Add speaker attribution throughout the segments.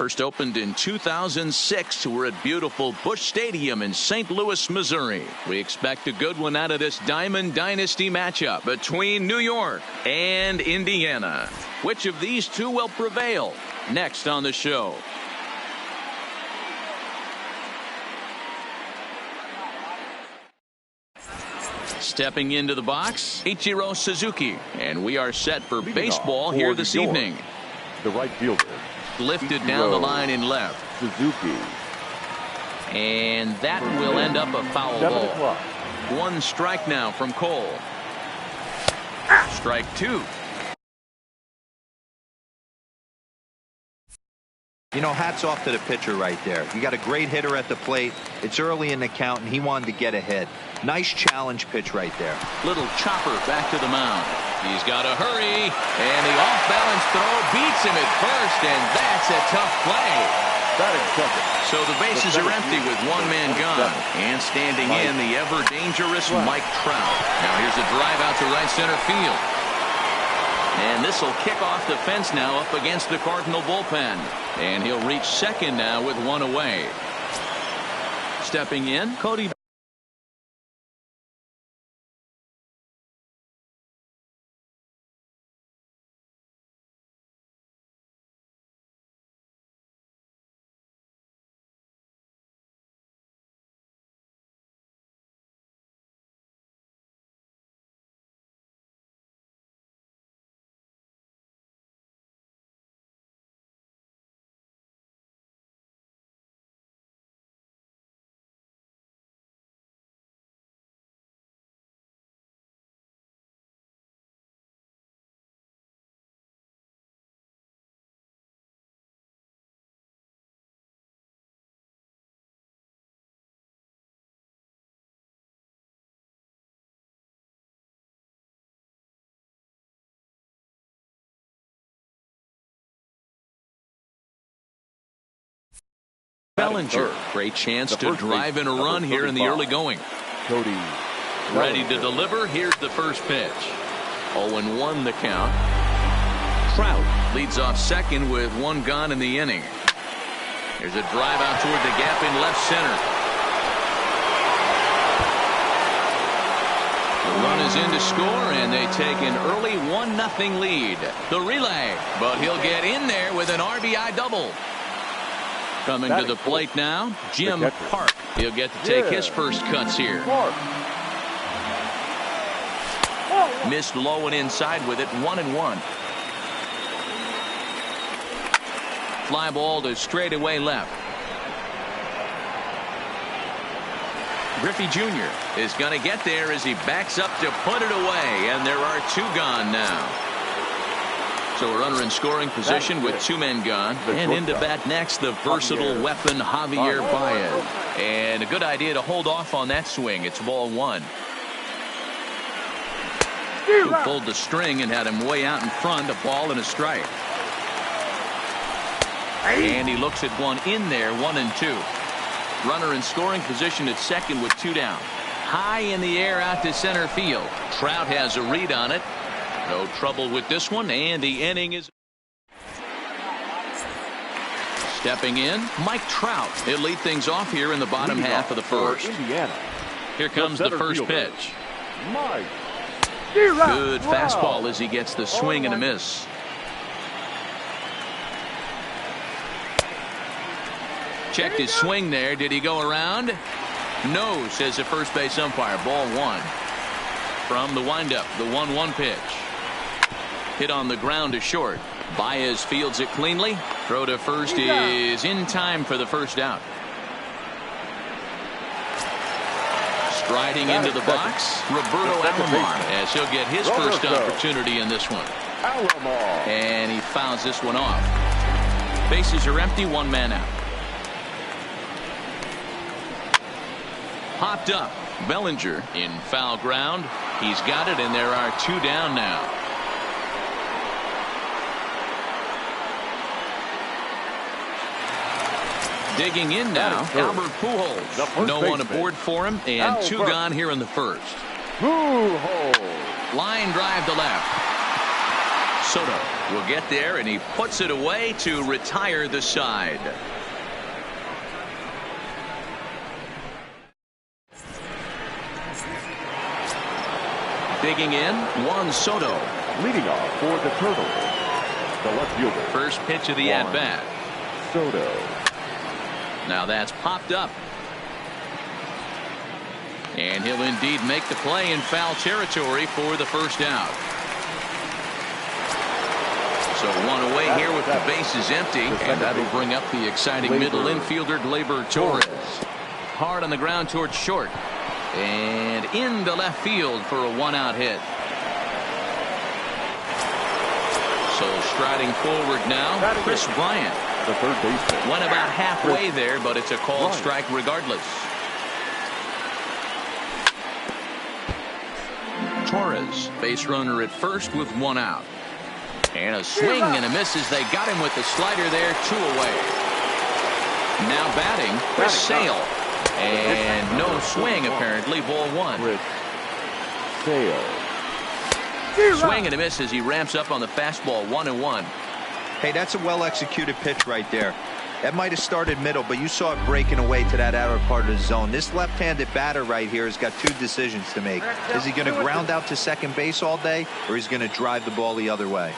Speaker 1: First opened in 2006. We're at beautiful Busch Stadium in St. Louis, Missouri. We expect a good one out of this Diamond Dynasty matchup between New York and Indiana. Which of these two will prevail? Next on the show. Stepping into the box, Ichiro Suzuki. And we are set for baseball here this evening.
Speaker 2: The right fielder.
Speaker 1: Lifted down the line in left.
Speaker 2: Suzuki.
Speaker 1: And that will end up a foul ball. One strike now from Cole. Strike two.
Speaker 3: You know, hats off to the pitcher right there. You got a great hitter at the plate. It's early in the count, and he wanted to get ahead. Nice challenge pitch right there.
Speaker 1: Little chopper back to the mound. He's got to hurry, and the off-balance throw beats him at first, and that's a tough play. So the bases are empty with one man gone. And standing in, the ever-dangerous Mike Trout. Now here's a drive out to right center field. And this will kick off the fence now up against the Cardinal bullpen. And he'll reach second now with one away. Stepping in, Cody. Bellinger, great chance to drive in a run here in the early going.
Speaker 2: Cody.
Speaker 1: Ready to deliver. Here's the first pitch. 0-1 the count. Trout leads off second with one gone in the inning. There's a drive out toward the gap in left center. The run is in to score, and they take an early 1-0 lead. The relay, but he'll get in there with an RBI double. Coming to the plate now, Jim Park. He'll get to take his first cuts here. Missed low and inside with it, 1-1. Fly ball to straightaway left. Griffey Jr. is going to get there as he backs up to put it away, and there are two gone now. So a runner in scoring position with two men gone. And into bat next, the versatile weapon Javier Baez. And a good idea to hold off on that swing. It's ball one. Who pulled the string and had him way out in front, a ball and a strike. And he looks at one in there, 1-2. Runner in scoring position at second with two down. High in the air out to center field. Trout has a read on it. No trouble with this one, and the inning is. Stepping in, Mike Trout. He'll lead things off here in the bottom half of the first. Here comes the first pitch. Good fastball as he gets the swing and a miss. Checked his swing there. Did he go around? No, says the first base umpire. Ball one. From the windup, the 1-1 pitch. Hit on the ground to short. Baez fields it cleanly. Throw to first is in time for the first out. Striding into the box, Roberto Alomar, as he'll get his first opportunity in this one. And he fouls this one off. Bases are empty, one man out. Popped up. Bellinger in foul ground. He's got it, and there are two down now. Digging in now, Albert Pujols. No one aboard for him, and two gone here in the first.
Speaker 2: Pujols.
Speaker 1: Line drive to left. Soto will get there, and he puts it away to retire the side. Digging in, Juan Soto.
Speaker 2: Leading off for the Turtles, the left fielder.
Speaker 1: First pitch of the at-bat.
Speaker 2: Soto.
Speaker 1: Now that's popped up. And he'll indeed make the play in foul territory for the first out. So one away here with the bases empty, and that'll bring up the exciting middle infielder Gleyber Torres. Hard on the ground towards short. And into left field for a one-out hit. So striding forward now, Chris Bryant.
Speaker 2: The third baseman.
Speaker 1: Went about halfway there, but it's a called strike regardless. Torres, base runner at first with one out. And a swing and a miss as they got him with the slider there, 2 away. Now batting, Chris Sale. And no swing apparently, ball 1.
Speaker 2: Chris Sale.
Speaker 1: Swing and a miss as he ramps up on the fastball, 1-1.
Speaker 3: Hey, that's a well-executed pitch right there. That might have started middle, but you saw it breaking away to that outer part of the zone. This left-handed batter right here has got 2 decisions to make. Is he going to ground out to second base all day, or is he going to drive the ball the other way?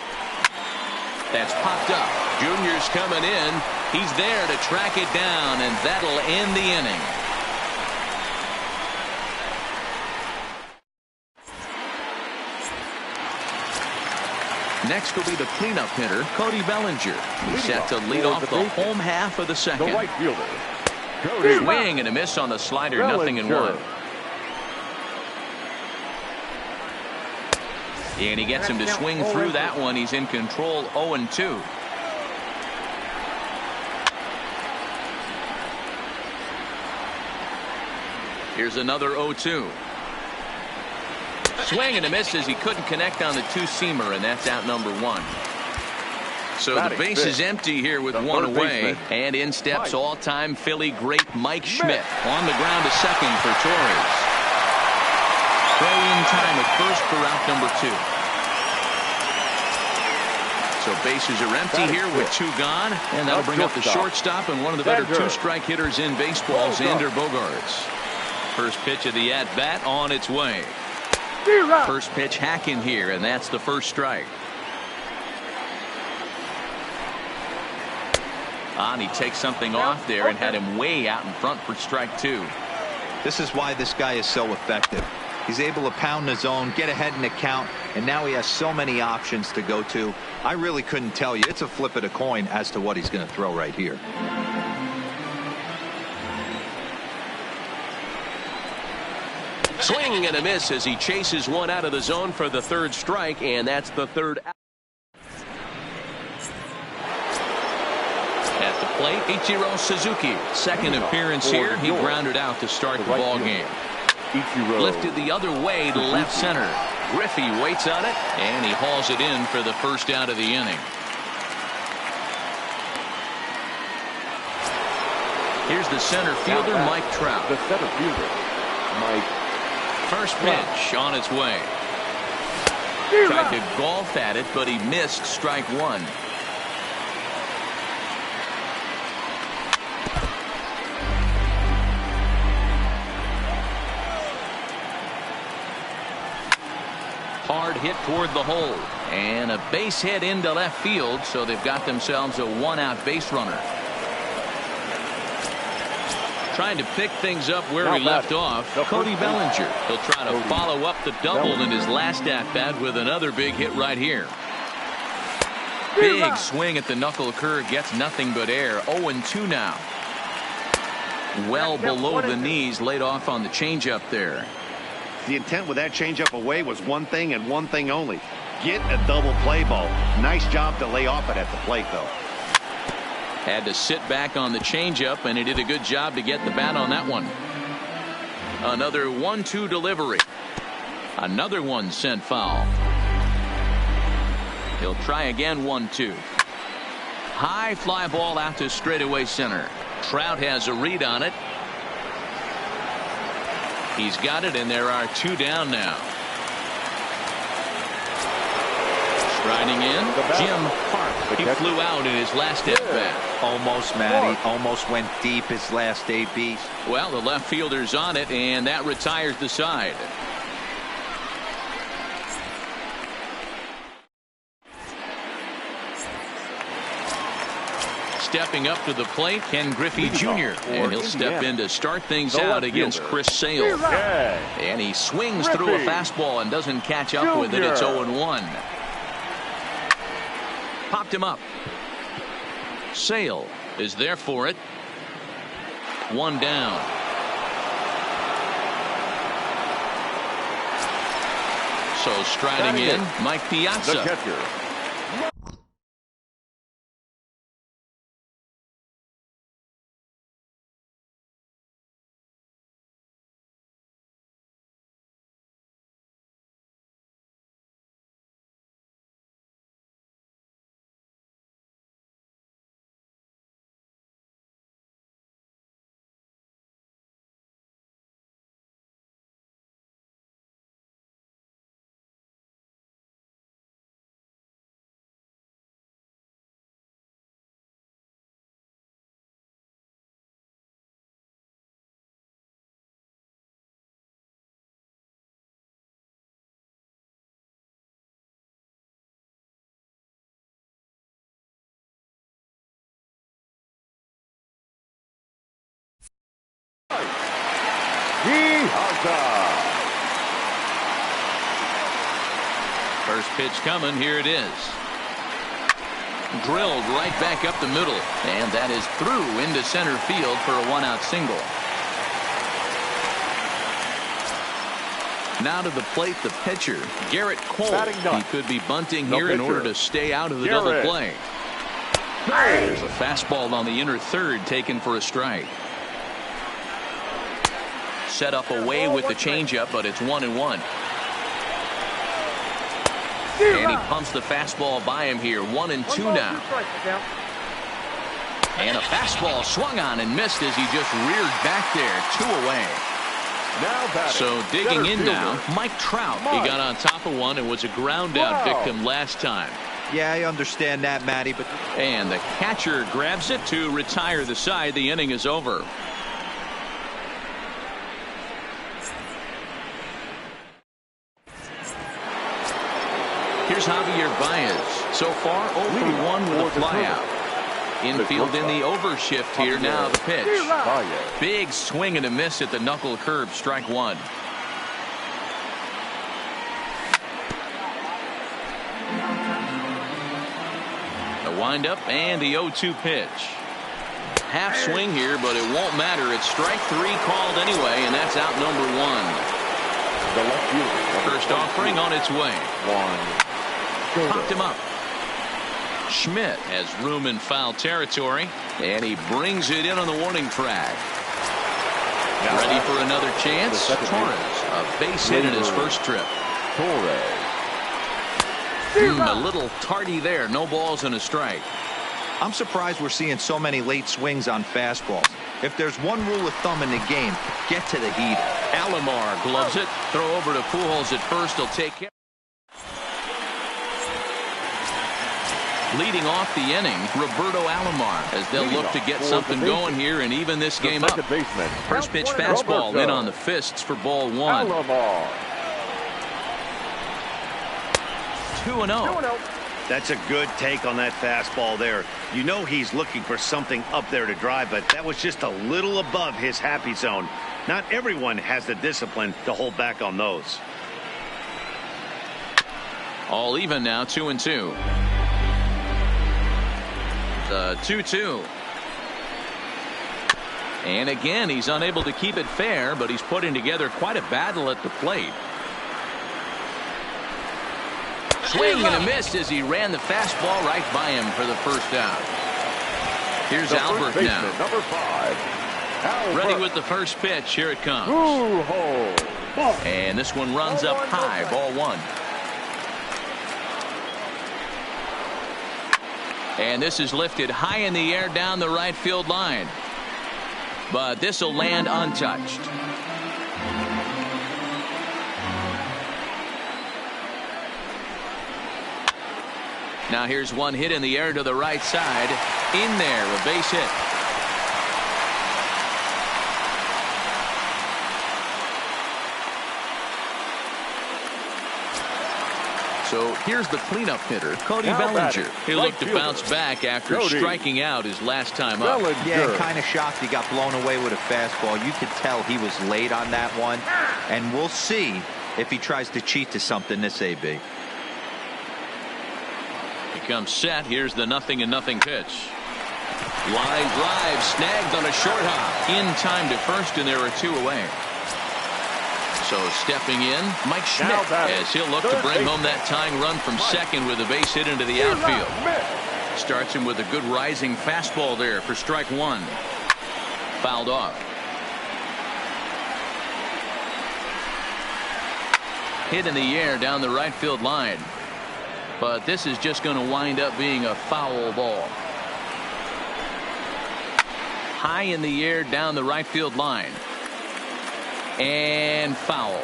Speaker 1: That's popped up. Junior's coming in. He's there to track it down, and that'll end the inning. Next will be the cleanup hitter, Cody Bellinger. He's set to lead off the home half of the second.
Speaker 2: The right fielder, Cody.
Speaker 1: Swing and a miss on the slider, nothing in 1. And he gets him to swing through that one. He's in control, 0-2. Here's another 0-2. Swing and a miss as he couldn't connect on the two-seamer, and that's out number 1. So the base is empty here with 1 away, and in steps all-time Philly great Mike Schmidt. On the ground to second for Torres. Throw in time at first for out number 2. So bases are empty here with 2 gone, and that'll bring up the shortstop and one of the better 2-strike hitters in baseball, Xander Bogaerts. First pitch of the at-bat on its way. First pitch hacking here, and that's the first strike. And he takes something off there and had him way out in front for strike 2.
Speaker 3: This is why this guy is so effective. He's able to pound the zone, get ahead in the count, and now he has so many options to go to. I really couldn't tell you. It's a flip of the coin as to what he's going to throw right here.
Speaker 1: Swing and a miss as he chases one out of the zone for the 3rd strike, and that's the 3rd out. At the plate, Ichiro Suzuki. 2nd appearance here. He grounded out to start the ball game. Lifted the other way to left center. Griffey waits on it, and he hauls it in for the first out of the inning. Here's the center fielder, Mike Trout.
Speaker 2: The center fielder, Mike.
Speaker 1: First pitch on its way. Tried to golf at it, but he missed strike 1. Hard hit toward the hole, and a base hit into left field, so they've got themselves a 1-out base runner. Trying to pick things up where he left off, Cody Bellinger. He'll try to follow up the double in his last at-bat with another big hit right here. Big swing at the knuckle curve, gets nothing but air. 0-2 now. Well below the knees, laid off on the changeup there.
Speaker 4: The intent with that changeup away was one thing and one thing only. Get a double play ball. Nice job to lay off it at the plate, though.
Speaker 1: Had to sit back on the changeup, and he did a good job to get the bat on that one. Another 1-2 delivery. Another one sent foul. He'll try again, 1-2. High fly ball out to straightaway center. Trout has a read on it. He's got it, and there are 2 down now. Riding in, Jim Park. He flew out in his last at-bat.
Speaker 3: Almost, Matty. Almost went deep his last ABs.
Speaker 1: Well, the left fielder's on it, and that retires the side. Stepping up to the plate, Ken Griffey Jr. And he'll step in to start things out against Chris Sale. And he swings through a fastball and doesn't catch up with it. It's 0-1. Popped him up. Sale is there for it. One down. So striding in, Mike Piazza. First pitch coming. Here it is. Drilled right back up the middle. And that is through into center field for a one-out single. Now to the plate, the pitcher, Garrett Cole. He could be bunting here in order to stay out of the double play. There's a fastball on the inner third taken for a strike. Set up away with the changeup, but it's 1-1. And he pumps the fastball by him here. 1-2 now. And a fastball swung on and missed as he just reared back there. 2 away. So digging in now, Mike Trout. He got on top of one and was a ground out victim last time.
Speaker 3: Yeah, I understand that, Matty. But
Speaker 1: and the catcher grabs it to retire the side. The inning is over. Here's Javier Baez. So far, 0-for-1 with a flyout. Infield in the overshift here. Now the pitch. Big swing and a miss at the knuckle curve. Strike one. The windup and the 0-2 pitch. Half swing here, but it won't matter. It's strike three called anyway, and that's out number one. First offering on its way. Popped him up. Schmidt has room in foul territory, and he brings it in on the warning track. Ready for another chance. Torres, a base hit in his first trip. A little tardy there. No balls and a strike.
Speaker 3: I'm surprised we're seeing so many late swings on fastballs. If there's one rule of thumb in the game, get to the heater.
Speaker 1: Alomar gloves it. Throw over to Pujols at first. He'll take care. Leading off the inning, Roberto Alomar, as they'll look to get something going here and even this game up. First pitch fastball in on the fists for ball one. 2-0.
Speaker 4: That's a good take on that fastball there. You know he's looking for something up there to drive, but that was just a little above his happy zone. Not everyone has the discipline to hold back on those.
Speaker 1: All even now, 2-2. 2-2. And again, he's unable to keep it fair, but he's putting together quite a battle at the plate. Swing and a miss as he ran the fastball right by him for the first out. Here's Albert now.
Speaker 2: Number 5. Albert.
Speaker 1: Ready with the first pitch. Here it comes. And this one runs up high. Ball one. And this is lifted high in the air down the right field line. But this will land untouched. Now here's one hit in the air to the right side. In there, a base hit. So here's the cleanup hitter, Cody Bellinger. He'll look to bounce back after striking out his last time up.
Speaker 3: Yeah, kind of shocked he got blown away with a fastball. You could tell he was late on that one. And we'll see if he tries to cheat to something this AB.
Speaker 1: He comes set. Here's the 0-0 pitch. Line drive snagged on a short hop. In time to first, and there are 2 away. So stepping in, Mike Schmidt, as he'll look to bring home that tying run from second with a base hit into the outfield. Starts him with a good rising fastball there for strike 1. Fouled off. Hit in the air down the right field line. But this is just going to wind up being a foul ball. High in the air down the right field line. And foul.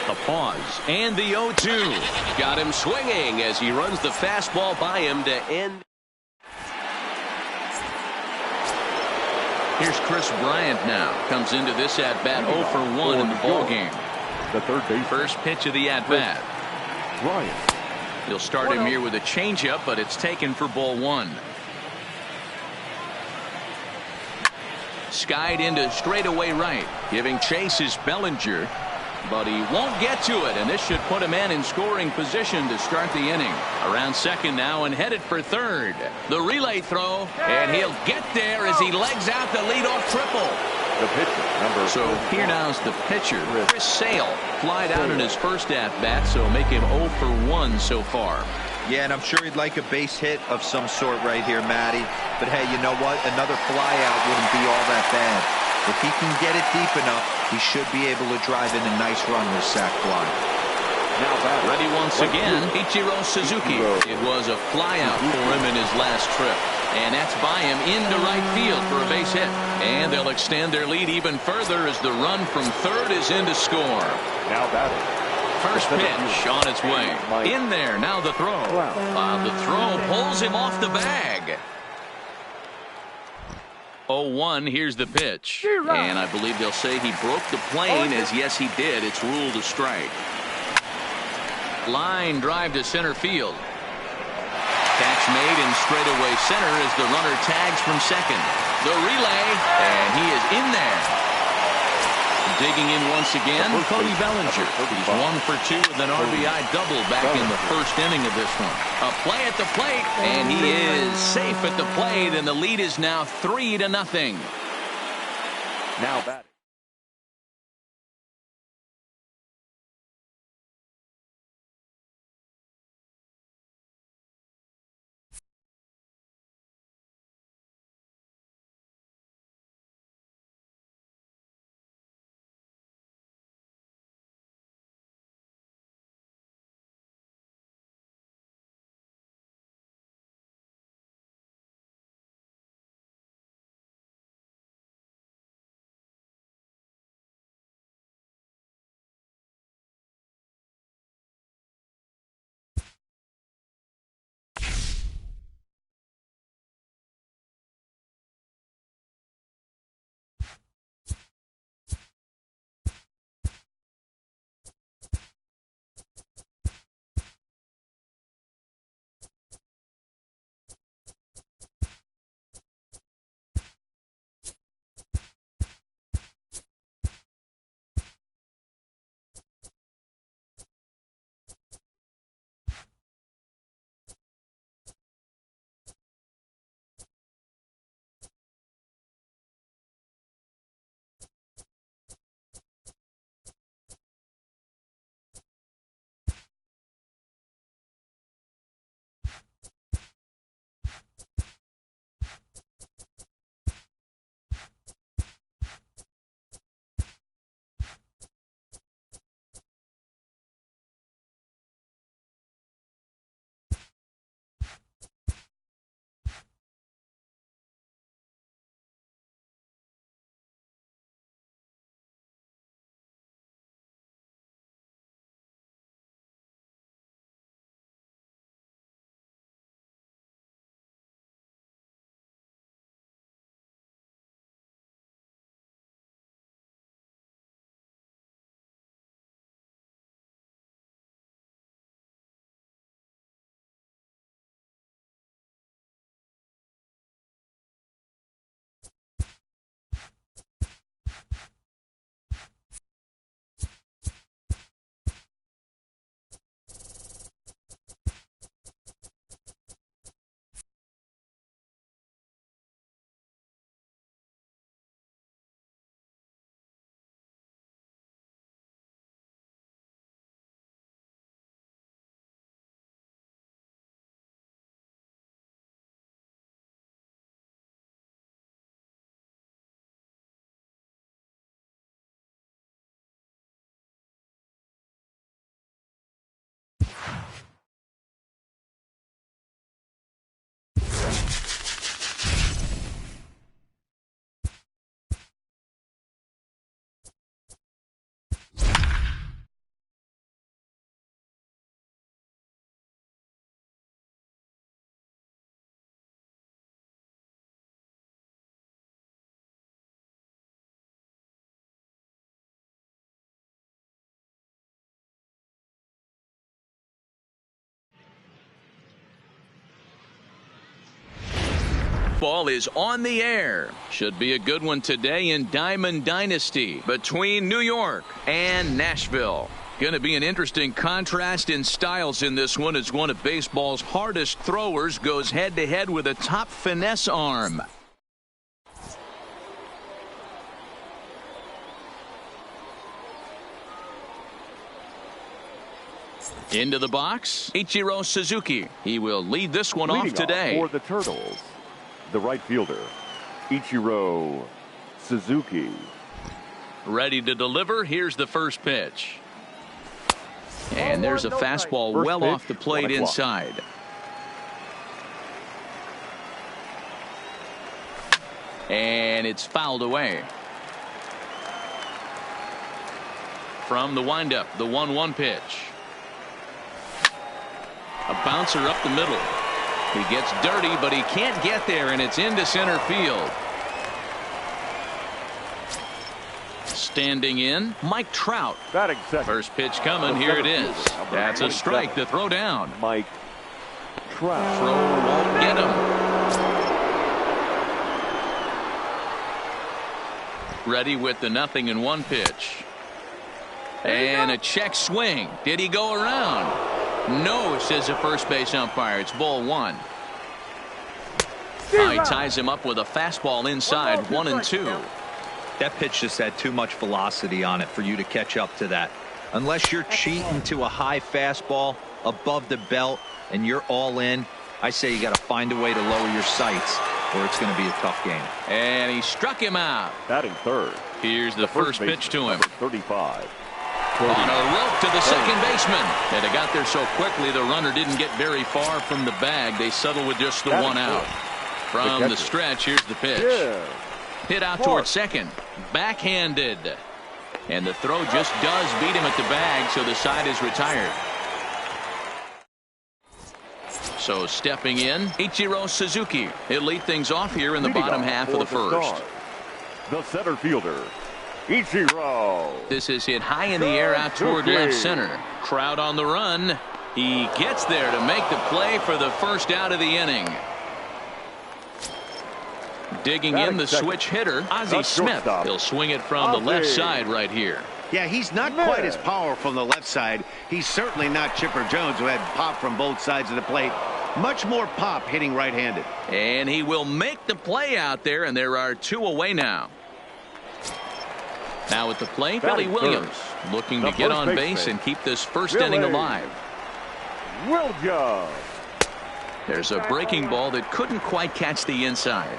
Speaker 1: A pause and the 0-2. Got him swinging as he runs the fastball by him to end. Here's Chris Bryant now. Comes into this at bat 0 for 1 in the ball game.
Speaker 2: The third base.
Speaker 1: First pitch of the at bat.
Speaker 2: Bryant.
Speaker 1: He'll start him here with a changeup, but it's taken for ball 1. Skied into straightaway right. Giving chase is Bellinger, but he won't get to it, and this should put a man in scoring position to start the inning. Around second now and headed for third. The relay throw, and he'll get there as he legs out the leadoff triple.
Speaker 2: The pitcher,
Speaker 1: so here now's the pitcher, Chris Sale. Flied out in his first at-bat, so make him 0 for 1 so far.
Speaker 3: Yeah, and I'm sure he'd like a base hit of some sort right here, Matty. But hey, you know what? Another fly out wouldn't be all that bad. If he can get it deep enough, he should be able to drive in a nice run with sac fly.
Speaker 1: Now ready once again, Ichiro Suzuki. It was a fly out for him in his last trip. And that's by him into right field for a base hit. And they'll extend their lead even further as the run from third is in to score.
Speaker 2: Now batting.
Speaker 1: First pitch on its way. In there, now the throw. The throw pulls him off the bag. 0-1, here's the pitch. And I believe they'll say he broke the plane, as yes he did. It's ruled a strike. Line drive to center field. Catch made in straightaway center as the runner tags from second. The relay, and he is in there. Digging in once again, Cody Bellinger. He's 1 for 2 with an RBI double back in the first inning of this one. A play at the plate, and he is safe at the plate, and the lead is now 3-0.
Speaker 2: Now batting.
Speaker 1: baseball is on the air. Should be a good one today in Diamond Dynasty between New York and Nashville. Going to be an interesting contrast in styles in this one as one of baseball's hardest throwers goes head-to-head with a top finesse arm. Into the box, Ichiro Suzuki. He will lead this one off today.
Speaker 2: For the Turtles, the right fielder, Ichiro Suzuki.
Speaker 1: Ready to deliver. Here's the first pitch. And there's a fastball well off the plate inside. And it's fouled away. From the windup, the 1-1 pitch. A bouncer up the middle. He gets dirty, but he can't get there, and it's into center field. Standing in, Mike Trout. First pitch coming. Here it is. That's a strike to throw down.
Speaker 2: Mike Trout.
Speaker 1: Throw won't get him. Ready with the 0-1 pitch. And a check swing. Did he go around? No, says the first base umpire. It's ball 1. Now he ties him up with a fastball inside, 1-2.
Speaker 3: That pitch just had too much velocity on it for you to catch up to that. Unless you're cheating to a high fastball above the belt and you're all in, I say you got to find a way to lower your sights or it's going to be a tough game.
Speaker 1: And he struck him out.
Speaker 2: Batting third.
Speaker 1: Here's the first pitch to him.
Speaker 2: 35.
Speaker 1: On a rope to the second baseman. And it got there so quickly the runner didn't get very far from the bag. They settled with just the one out. From the stretch, here's the pitch. Hit out towards second. Backhanded. And the throw just does beat him at the bag, so the side is retired. So stepping in, Ichiro Suzuki. He'll lead things off here in the bottom half of the first.
Speaker 2: The center fielder, Ichiro.
Speaker 1: This is hit high in the air out toward left center. Crowd on the run. He gets there to make the play for the first out of the inning. Digging in the switch hitter, Ozzie Smith. He'll swing it from the left side right here.
Speaker 4: Yeah, he's not quite as powerful from the left side. He's certainly not Chipper Jones, who had pop from both sides of the plate. Much more pop hitting right-handed.
Speaker 1: And he will make the play out there, and there are 2 away now. Now at the plate, Billy Williams looking to get on base and keep this first inning alive. There's a breaking ball that couldn't quite catch the inside.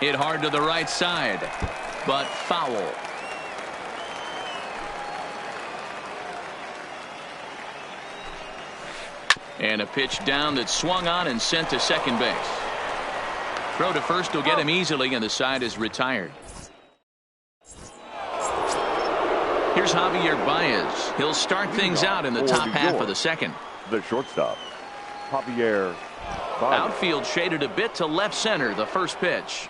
Speaker 1: Hit hard to the right side, but foul. And a pitch down that swung on and sent to second base. Throw to first will get him easily, and the side is retired. Here's Javier Baez. He'll start things out in the top half of the second.
Speaker 2: The shortstop, Javier Baez.
Speaker 1: Outfield shaded a bit to left center, the first pitch.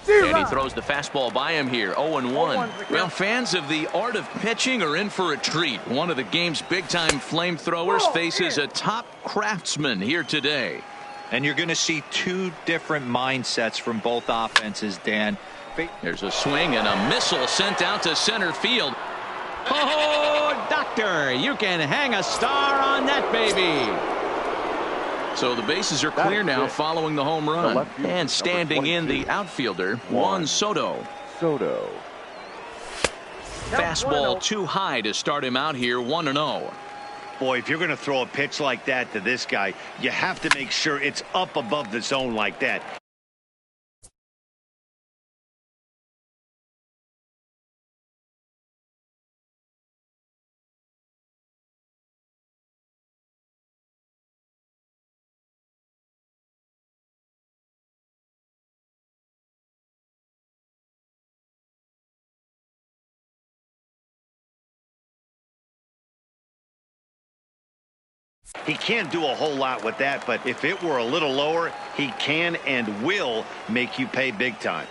Speaker 1: And he throws the fastball by him here, 0-1. Well, fans of the art of pitching are in for a treat. One of the game's big-time flamethrowers faces a top craftsman here today.
Speaker 3: And you're going to see 2 different mindsets from both offenses, Dan.
Speaker 1: There's a swing and a missile sent out to center field.
Speaker 5: Oh, doctor, you can hang a star on that baby.
Speaker 1: So the bases are clear now following the home run. And standing in the outfielder, Juan Soto. Fastball too high to start him out here, 1-0.
Speaker 4: Boy, if you're going to throw a pitch like that to this guy, you have to make sure it's up above the zone like that. He can't do a whole lot with that, but if it were a little lower, he can and will make you pay big time.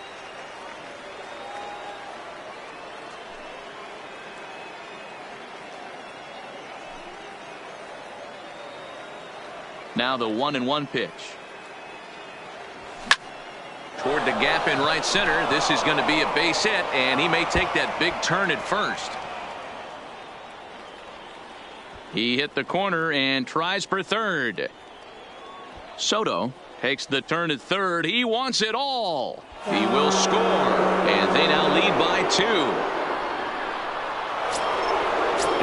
Speaker 1: Now the 1-1 pitch. Toward the gap in right center. This is going to be a base hit, and he may take that big turn at first. He hit the corner and tries for third. Soto takes the turn at third. He wants it all. He will score, and they now lead by 2.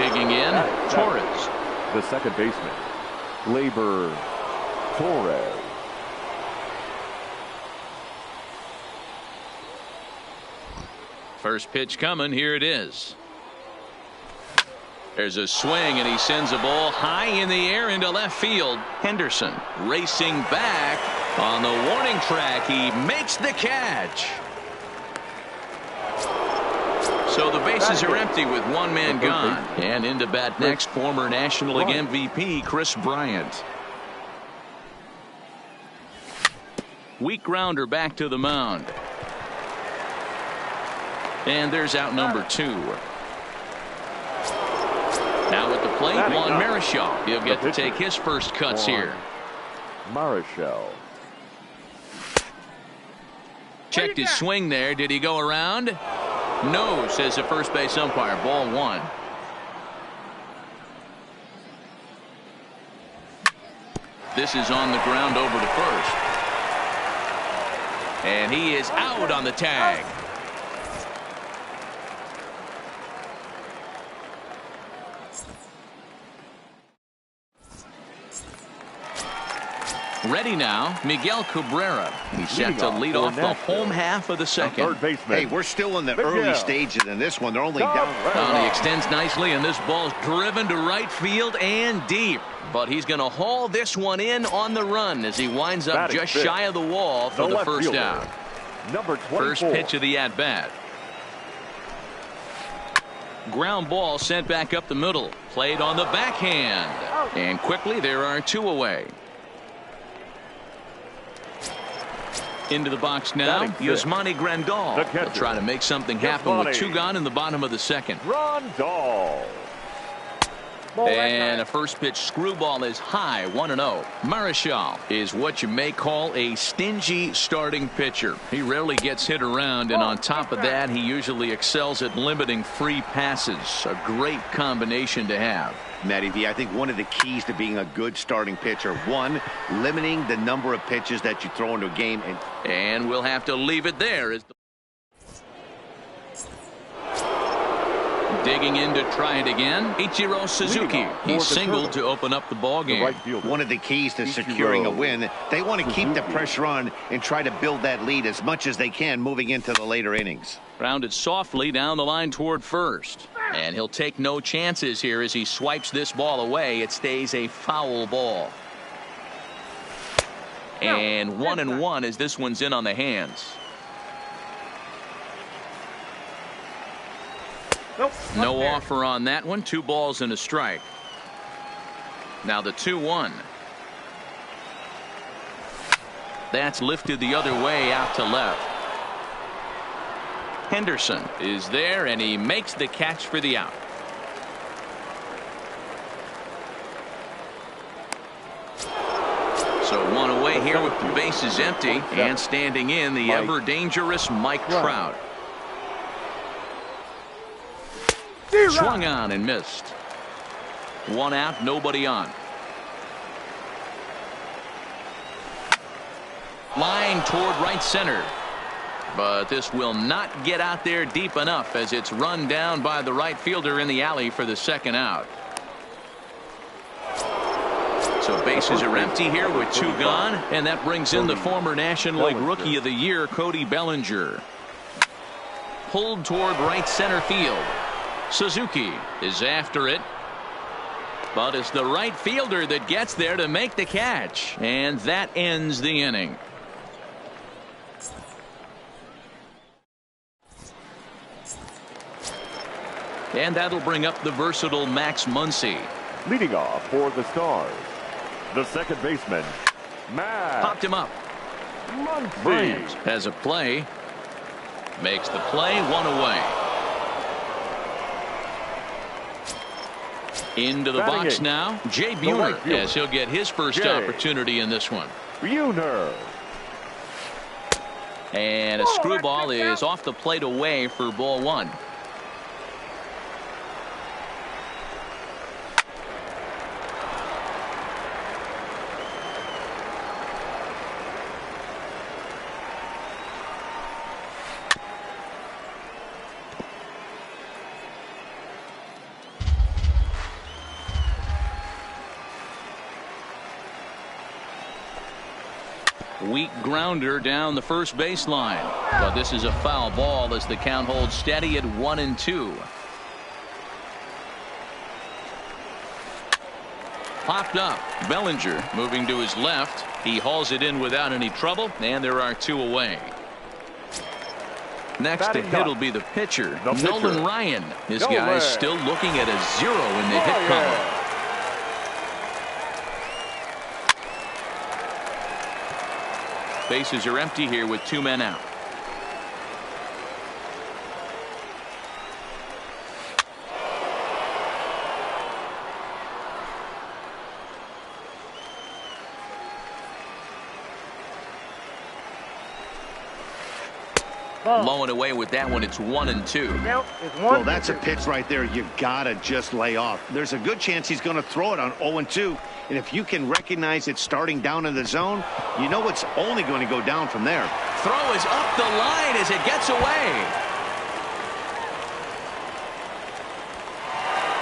Speaker 1: Digging in, Torres.
Speaker 2: The second baseman, Gleyber Torres.
Speaker 1: First pitch coming. Here it is. There's a swing, and he sends a ball high in the air into left field. Henderson racing back on the warning track. He makes the catch. So the bases are empty with one man gone. And into bat next, former National League MVP Chris Bryant. Weak grounder back to the mound. And there's out number 2. Now at the plate, Juan Marichal. He'll get to take his first cuts here.
Speaker 2: Marichal.
Speaker 1: Checked his swing there. Did he go around? No, says the first base umpire. Ball 1. This is on the ground over to first. And he is out on the tag. Ready now, Miguel Cabrera. He's set to lead off the home half of the second.
Speaker 4: Hey, we're still in the early stages in this one. They're only down.
Speaker 1: Well, he extends nicely, and this ball's driven to right field and deep. But he's going to haul this one in on the run as he winds up just shy of the wall for the first out. First pitch of the at-bat. Ground ball sent back up the middle. Played on the backhand. And quickly, there are 2 away. Into the box now, Yasmani Grandal. He'll try to make something happen with 2 gone in the bottom of the second.
Speaker 2: Grandal.
Speaker 1: And a first pitch screwball is high, 1-0. Marichal is what you may call a stingy starting pitcher. He rarely gets hit around, and on top of that, he usually excels at limiting free passes. A great combination to have.
Speaker 4: Matty V, I think one of the keys to being a good starting pitcher, 1, limiting the number of pitches that you throw into a game.
Speaker 1: And we'll have to leave it there. Digging in to try it again, Ichiro Suzuki. He singled to open up the ball game.
Speaker 4: One of the keys to securing a win, they want to keep the pressure on and try to build that lead as much as they can moving into the later innings.
Speaker 1: Grounded softly down the line toward first. And he'll take no chances here as he swipes this ball away. It stays a foul ball. And 1-1 as this one's in on the hands. No offer on that one. 2 balls and a strike. Now the 2-1. That's lifted the other way out to left. Henderson is there, and he makes the catch for the out. So 1 away here with the bases empty, and standing in the ever dangerous Mike Trout. Swung on and missed. 1 out, nobody on. Line toward right center. But this will not get out there deep enough as it's run down by the right fielder in the alley for the second out. So bases are empty here with 2 gone, and that brings in the former National League Rookie of the Year, Cody Bellinger. Pulled toward right center field. Suzuki is after it, but it's the right fielder that gets there to make the catch, and that ends the inning. And that'll bring up the versatile Max Muncy.
Speaker 2: Leading off for the Stars, the second baseman, Max.
Speaker 1: Popped him up.
Speaker 2: Muncy.
Speaker 1: Bryant has a play. Makes the play, 1 away. Into the box now, Jay Buhner, as he'll get his first opportunity in this one.
Speaker 2: Buhner.
Speaker 1: And a screwball is off the plate away for ball one. Weak grounder down the first baseline, but this is a foul ball as the count holds steady at 1-2. Popped up. Bellinger moving to his left. He hauls it in without any trouble, and there are two away. Next to hit will be the pitcher, Nolan Ryan. This guy's still looking at a 0 in the hit column. Bases are empty here with two men out. Low and away with that one. It's 1-2.
Speaker 4: Well, that's a pitch right there you gotta just lay off. There's a good chance he's going to throw it on 0-2, and if you can recognize it starting down in the zone, you know it's only going to go down from there.
Speaker 1: Throw is up the line as it gets away,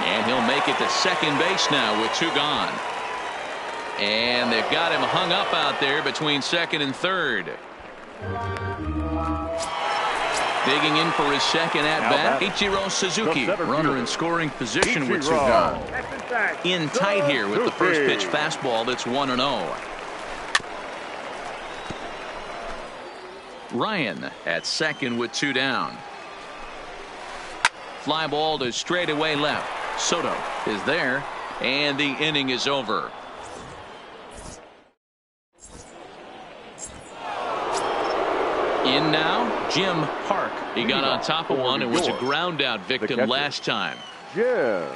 Speaker 1: and he'll make it to second base now with two gone, and they've got him hung up out there between second and third. Digging in for his second at-bat, Ichiro Suzuki, runner in scoring position with two gone. In tight here with the first pitch fastball that's 1-0. Ryan at second with two down. Fly ball to straightaway left. Soto is there, and the inning is over. In now, Jim Park. He got on top of one and was a ground out victim last time.
Speaker 2: Jim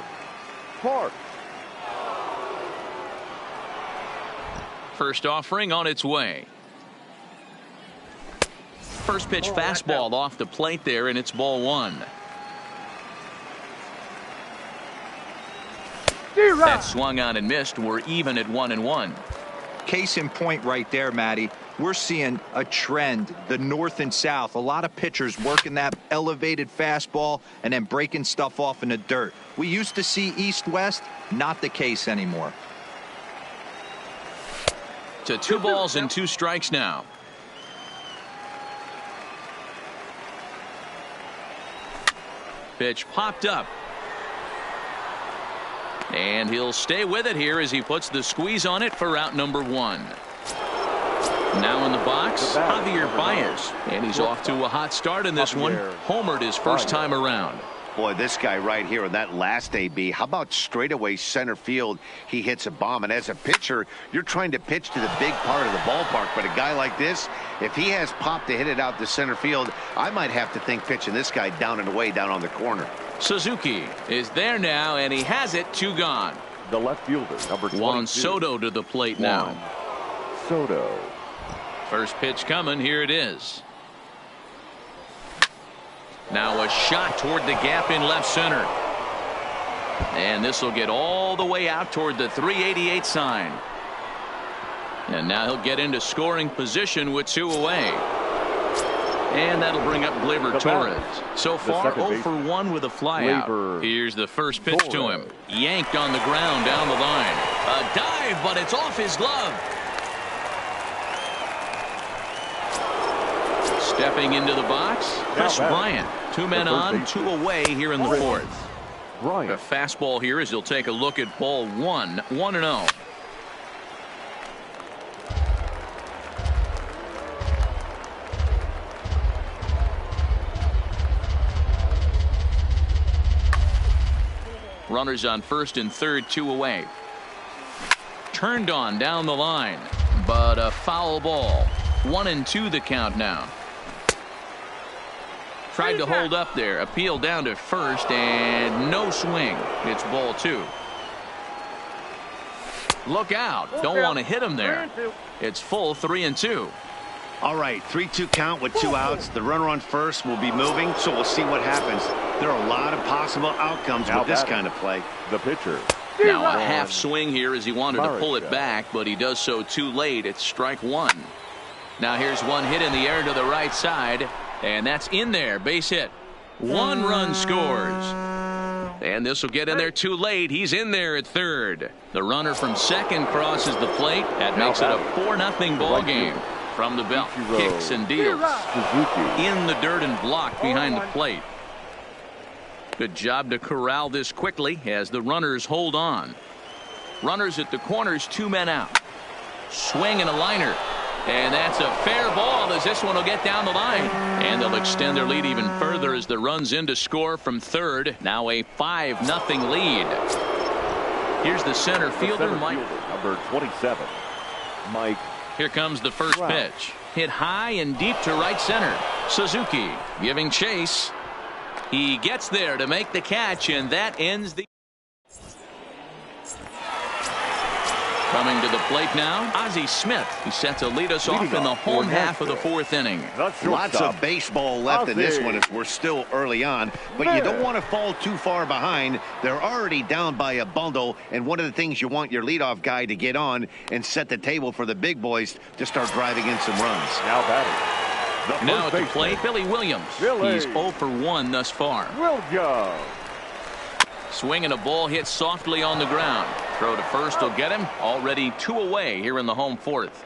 Speaker 2: Park.
Speaker 1: First offering on its way. First pitch fastball off the plate there, and it's ball one. That swung on and missed. We're even at 1-1.
Speaker 3: Case in point right there, Matty. We're seeing a trend, the north and south. A lot of pitchers working that elevated fastball and then breaking stuff off in the dirt. We used to see east-west, not the case anymore.
Speaker 1: To 2 balls and 2 strikes now. Pitch popped up. And he'll stay with it here as he puts the squeeze on it for out number 1. Now in the box, Javier Baez, and he's off to a hot start in this one. Homered his first time around.
Speaker 4: Boy, this guy right here in that last AB, how about straightaway center field? He hits a bomb, and as a pitcher, you're trying to pitch to the big part of the ballpark, but a guy like this, if he has pop to hit it out to center field, I might have to think pitching this guy down and away down on the corner.
Speaker 1: Suzuki is there now, and he has it. 2 gone.
Speaker 2: The left fielder, number 22.
Speaker 1: Juan Soto to the plate now.
Speaker 2: Soto.
Speaker 1: First pitch coming. Here it is. Now a shot toward the gap in left center. And this will get all the way out toward the 388 sign. And now he'll get into scoring position with 2 away. And that'll bring up Gleyber Torres. So far 0 for 1 with a flyout. Here's the first pitch to him. Yanked on the ground down the line. A dive, but it's off his glove. Stepping into the box, Chris Bryant. 2 men on, 2 away here in the 4th. A fastball here as he'll take a look at ball 1. 1-0. Runners on first and third, 2 away. Turned on down the line, but a foul ball. 1-2 the count now. Tried to hold up there. Appeal down to first, and no swing. It's ball 2. Look out. Don't want to hit him there. It's full 3-2.
Speaker 4: All right, 3-2 count with 2 outs. The runner on first will be moving, so we'll see what happens. There are a lot of possible outcomes with this kind of play.
Speaker 2: The pitcher.
Speaker 1: Now a half swing here as he wanted to pull it back, but he does so too late. It's strike one. Now here's one hit in the air to the right side, and that's in there. Base hit. 1 run scores. And this will get in there too late. He's in there at third. The runner from second crosses the plate. That makes it a 4-0 ball game. From the belt, kicks and deals. In the dirt and blocked behind the plate. Good job to corral this quickly as the runners hold on. Runners at the corners, 2 men out. Swing and a liner. And that's a fair ball as this one will get down the line. And they'll extend their lead even further as the run's in to score from third. Now a 5-0 lead. Here's the center fielder, Mike.
Speaker 2: Number 27, Mike.
Speaker 1: Here comes the first pitch. Hit high and deep to right center. Suzuki giving chase. He gets there to make the catch, and that ends the. Coming to the plate now, Ozzie Smith. He set to lead us off in the home half of the 4th inning.
Speaker 4: Lots of baseball left in this one as we're still early on, but you don't want to fall too far behind. They're already down by a bundle, and one of the things you want your leadoff guy to get on and set the table for the big boys to start driving in some runs.
Speaker 2: Now batting.
Speaker 1: Now at the plate, Billy Williams. He's 0 for 1 thus far.
Speaker 2: Williams.
Speaker 1: Swinging a ball hit softly on the ground. Throw to first will get him. Already 2 away here in the home 4th.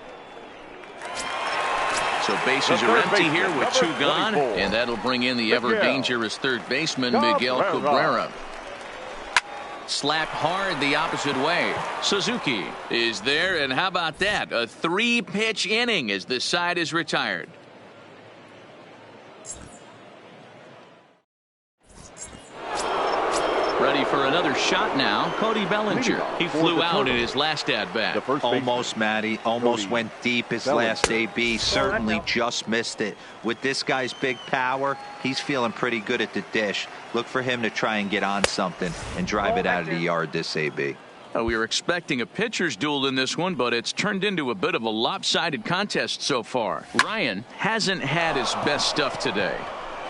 Speaker 1: So bases are empty here with 2 gone, and that'll bring in the ever dangerous third baseman Miguel Cabrera. Slapped hard the opposite way. Suzuki is there, and how about that? A 3-pitch inning as the side is retired. Ready for another shot now. Cody Bellinger. He flew out in his last at-bat.
Speaker 3: Almost, Matty. Almost went deep his last AB. Certainly just missed it. With this guy's big power, he's feeling pretty good at the dish. Look for him to try and get on something and drive it out of the yard this AB.
Speaker 1: We were expecting a pitcher's duel in this one, but it's turned into a bit of a lopsided contest so far. Ryan hasn't had his best stuff today.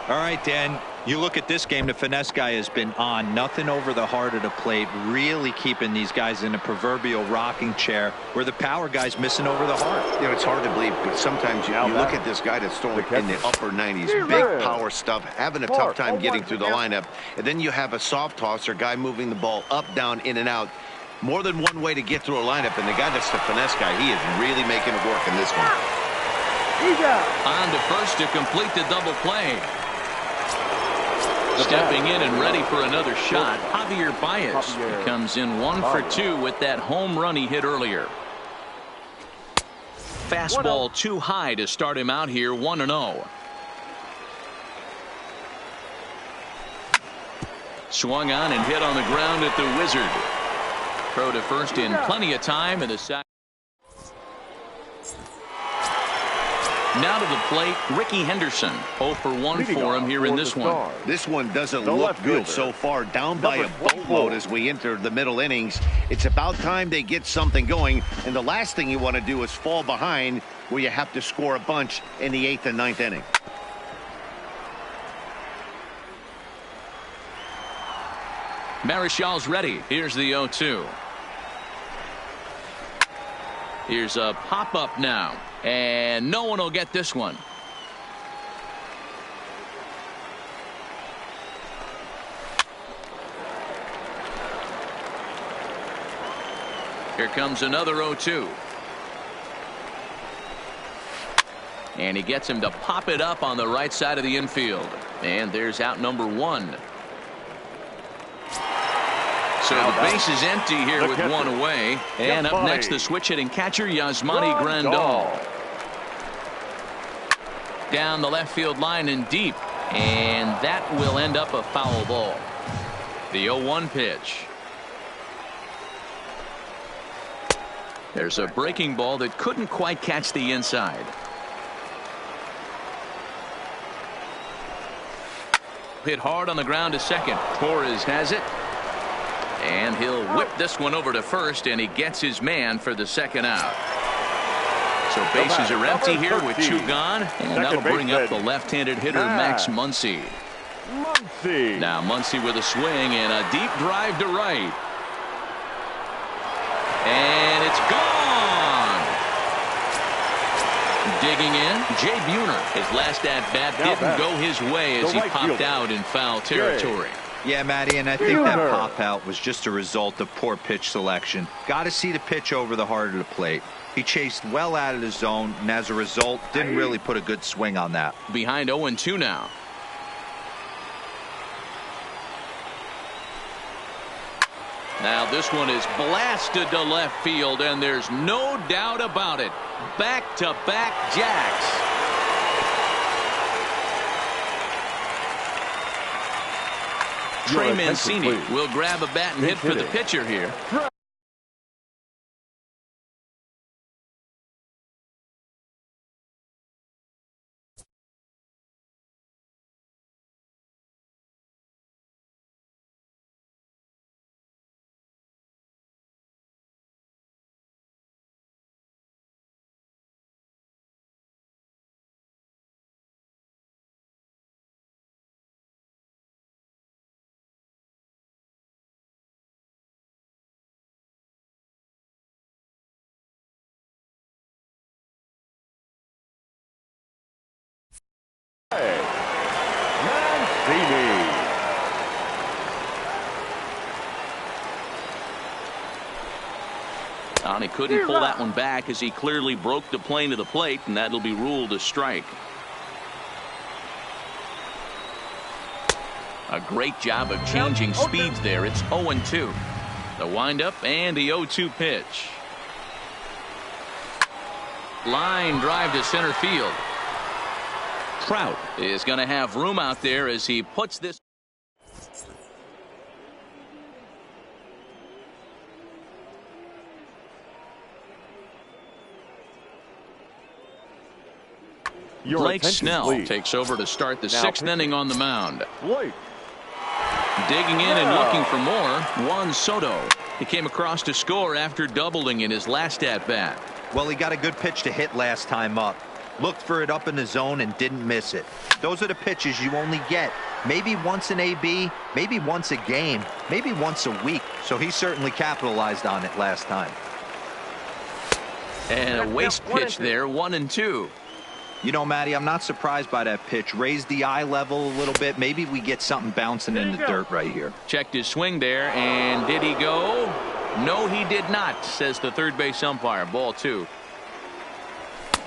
Speaker 3: All right, Dan. You look at this game, the finesse guy has been on. Nothing over the heart of the plate, really keeping these guys in a proverbial rocking chair where the power guy's missing over the heart.
Speaker 4: You know, it's hard to believe, but sometimes you look at this guy that's throwing in the upper 90s, big power stuff, having a tough time getting through the lineup, and then you have a soft tosser guy moving the ball up, down, in and out. More than one way to get through a lineup, and the guy that's the finesse guy, he is really making it work in this one.
Speaker 1: On to first to complete the double play. Stepping in and ready for another shot, Javier Baez. He comes in 1 for 2 with that home run he hit earlier. Fastball too high to start him out here, 1-0. Swung on and hit on the ground at the Wizard. Throw to first in plenty of time, and the sack. Now to the plate, Ricky Henderson. 0 for 1 for him here in this one.
Speaker 4: This one doesn't look good so far. Down by a boatload as we enter the middle innings. It's about time they get something going. And the last thing you want to do is fall behind where you have to score a bunch in the 8th and 9th inning.
Speaker 1: Marischal's ready. Here's the 0-2. Here's a pop-up now. And no one will get this one. Here comes another 0-2. And he gets him to pop it up on the right side of the infield. And there's out number 1. So the base is empty here with 1 away. And up next, the switch-hitting catcher, Yasmani Grandal. Down the left field line and deep. And that will end up a foul ball. The 0-1 pitch. There's a breaking ball that couldn't quite catch the inside. Hit hard on the ground to second. Torres has it. And he'll whip this one over to first, and he gets his man for the second out. So bases are empty here with 2 gone, and that'll bring up the left-handed hitter Max Muncy. Now Muncy with a swing and a deep drive to right. And it's gone. Digging in, Jay Buhner. His last at-bat didn't go his way as he popped out in foul territory.
Speaker 3: Yeah, Matty, and I think that pop-out was just a result of poor pitch selection. Got to see the pitch over the heart of the plate. He chased well out of the zone, and as a result, didn't really put a good swing on that.
Speaker 1: Behind 0-2 now. Now this one is blasted to left field, and there's no doubt about it. Back-to-back jacks. Trey Mancini will grab a bat and hit for the pitcher here. And he couldn't pull that one back as he clearly broke the plane of the plate, and that'll be ruled a strike. A great job of changing speeds there. It's 0-2. The windup and the 0-2 pitch. Line drive to center field. Trout is going to have room out there as he puts this. Blake Snell takes over to start the 6th inning on the mound. Digging in and looking for more, Juan Soto. He came across to score after doubling in his last at-bat.
Speaker 3: Well, he got a good pitch to hit last time up. Looked for it up in the zone and didn't miss it. Those are the pitches you only get maybe once in AB, maybe once a game, maybe once a week. So he certainly capitalized on it last time.
Speaker 1: And a waste pitch there, 1-2.
Speaker 3: You know, Matty, I'm not surprised by that pitch. Raise the eye level a little bit. Maybe we get something bouncing in the dirt right here.
Speaker 1: Checked his swing there, and did he go? No, he did not, says the third base umpire. Ball 2.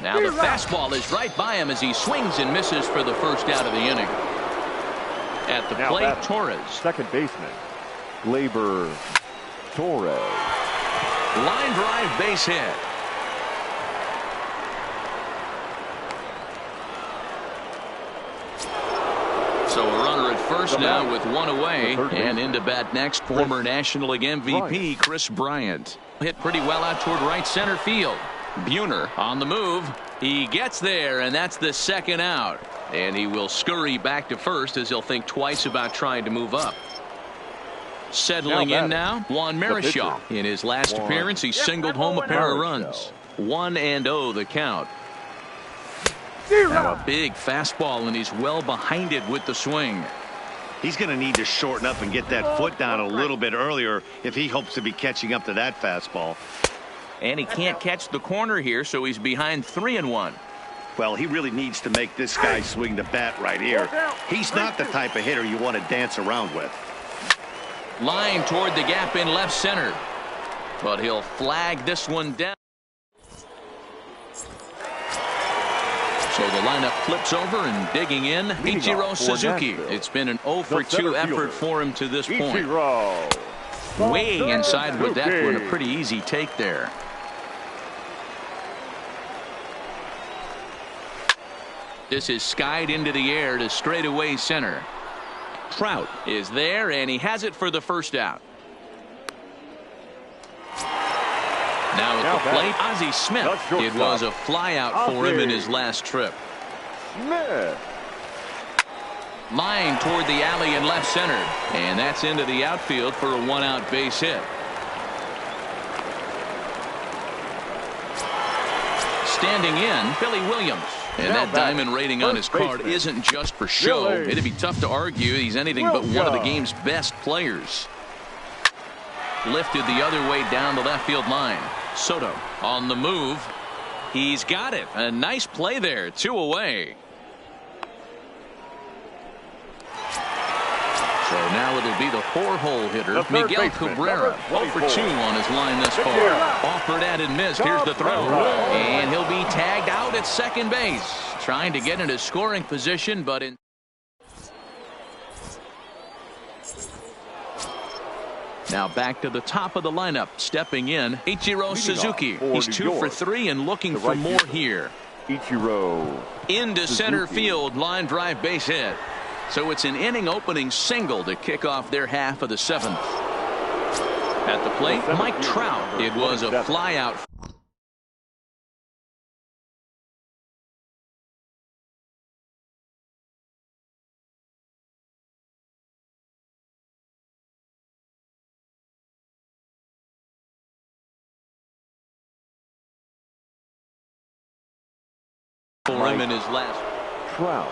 Speaker 1: Now the fastball is right by him as he swings and misses for the first out of the inning. At the plate, Torres.
Speaker 2: Second baseman, Gleyber Torres.
Speaker 1: Line drive, base hit. So a runner at first now with 1 away, and into bat next, former National League MVP Chris Bryant. Hit pretty well out toward right center field. Buhner on the move. He gets there, and that's the 2nd out. And he will scurry back to first as he'll think twice about trying to move up. Settling in now, Juan Marichal. In his last appearance, he singled home a pair of runs. 1-0 the count. Now a big fastball, and he's well behind it with the swing.
Speaker 4: He's going to need to shorten up and get that foot down a little bit earlier if he hopes to be catching up to that fastball.
Speaker 1: And he can't catch the corner here, so he's behind 3-1.
Speaker 4: Well, he really needs to make this guy swing the bat right here. He's not the type of hitter you want to dance around with.
Speaker 1: Line toward the gap in left center. But he'll flag this one down. So the lineup flips over, and digging in, Ichiro Suzuki. It's been an 0-for-2 effort for him to this point. Way inside with that one. A pretty easy take there. This is skied into the air to straightaway center. Trout is there, and he has it for the first out. Now at the plate, Ozzie Smith. It was a fly out for him in his last trip. Line toward the alley in left center. And that's into the outfield for a one-out base hit. Standing in, Billy Williams. And that diamond rating on his card isn't just for show. It'd be tough to argue he's anything but one of the game's best players. Lifted the other way down the left field line. Soto on the move. He's got it. A nice play there. 2 away. So now it'll be the 4-hole hitter, Miguel Cabrera. 0 for 2 on his line thus far. Offered at and missed. Here's the throw. And he'll be tagged out at second base. Trying to get into scoring position, but in. Now back to the top of the lineup. Stepping in, Ichiro Suzuki. He's 2 for 3 and looking for more here.
Speaker 2: Ichiro.
Speaker 1: Into center field. Line drive base hit. So it's an inning opening single to kick off their half of the 7th. At the plate, Mike Trout. It was a fly out. For him in his last.
Speaker 2: Trout.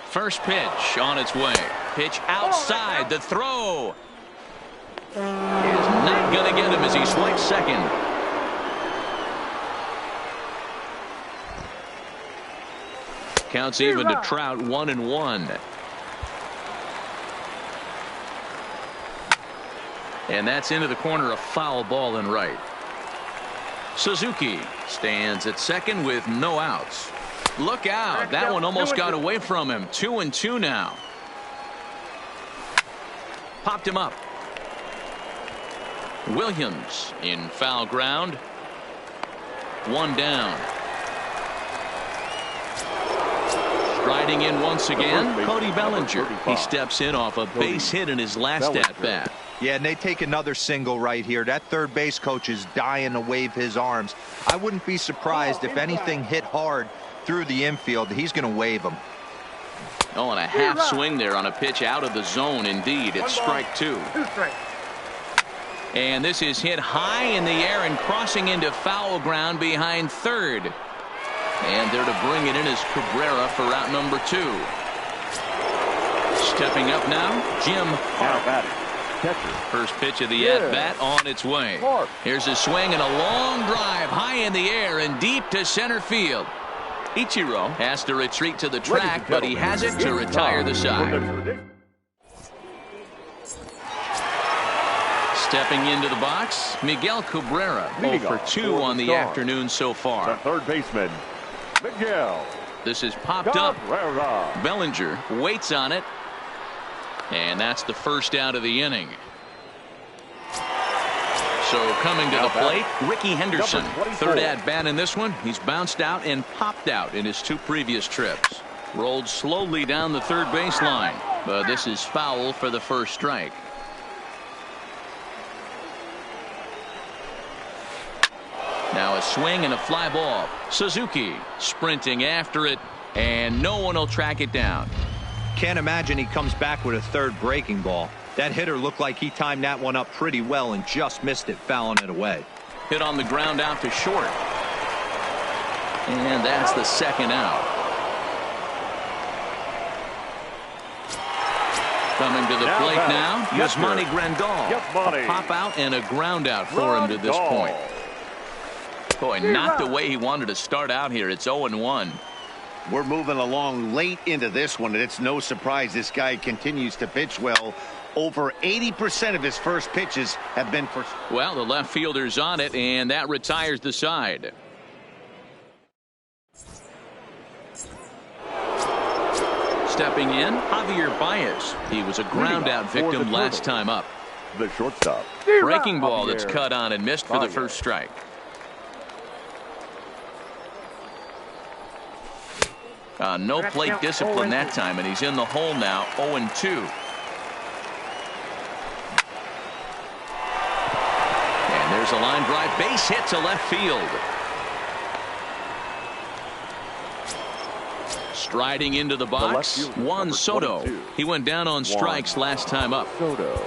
Speaker 1: First pitch on its way. Pitch outside. The throw is not going to get him as he swipes second. Counts even to Trout. 1-1. And that's into the corner. A foul ball in right. Suzuki stands at second with no outs. Look out. That one almost got away from him. 2-2 now. Popped him up. Williams in foul ground. 1 down. Striding in once again, Cody Bellinger. He steps in off a base hit in his last at-bat.
Speaker 3: Yeah, and they take another single right here. That third base coach is dying to wave his arms. I wouldn't be surprised if anything hit hard through the infield. He's going to wave them.
Speaker 1: Oh, and a half swing there on a pitch out of the zone. Indeed, it's strike 2. And this is hit high in the air and crossing into foul ground behind third. And there to bring it in is Cabrera for out number 2. Stepping up now, Jim Park. First pitch of the at-bat on its way. Here's a swing and a long drive high in the air and deep to center field. Ichiro has to retreat to the track, but he has it to retire the side. Stepping into the box, Miguel Cabrera. 0 for 2 on the afternoon so far.
Speaker 2: The third baseman, Miguel.
Speaker 1: This is popped up. Bellinger waits on it. And that's the first out of the inning. So coming to the plate, Ricky Henderson. Third at-bat in this one. He's bounced out and popped out in his 2 previous trips. Rolled slowly down the third baseline. But this is foul for the first strike. Now a swing and a fly ball. Suzuki sprinting after it, and no one will track it down.
Speaker 3: Can't imagine he comes back with a third breaking ball. That hitter looked like he timed that one up pretty well and just missed it, fouling it away.
Speaker 1: Hit on the ground out to short. And that's the second out. Coming to the plate now, Yasmani Grandal. A pop out and a ground out for him to this point. Boy, not the way he wanted to start out here. It's 0-1.
Speaker 4: We're moving along late into this one, and it's no surprise this guy continues to pitch well. Over 80% of his first pitches have been for.
Speaker 1: Well, the left fielder's on it, and that retires the side. Stepping in, Javier Baez. He was a ground out victim last time up.
Speaker 2: The shortstop.
Speaker 1: Breaking ball that's cut on and missed for the first strike. No plate discipline that time, and he's in the hole now. 0-2. And there's a line drive base hit to left field. Striding into the box, Juan Soto.
Speaker 2: 22.
Speaker 1: He went down on strikes last time up.
Speaker 2: Soto.